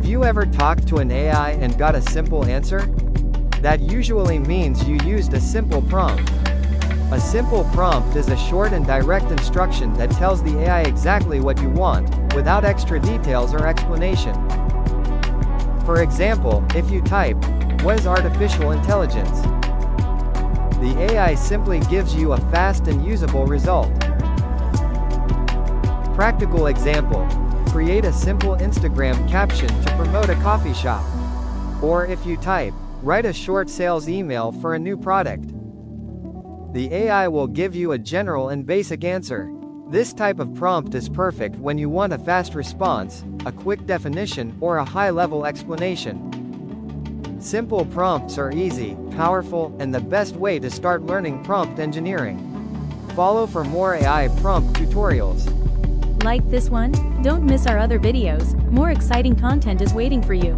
Have you ever talked to an AI and got a simple answer? That usually means you used a simple prompt. A simple prompt is a short and direct instruction that tells the AI exactly what you want, without extra details or explanation. For example, if you type, "What is artificial intelligence?" the AI simply gives you a fast and usable result. Practical example. Create a simple Instagram caption to promote a coffee shop. Or if you type, "Write a short sales email for a new product." The AI will give you a general and basic answer. This type of prompt is perfect when you want a fast response, a quick definition, or a high-level explanation. Simple prompts are easy, powerful, and the best way to start learning prompt engineering. Follow for more AI prompt tutorials. Like this one? Don't miss our other videos, more exciting content is waiting for you.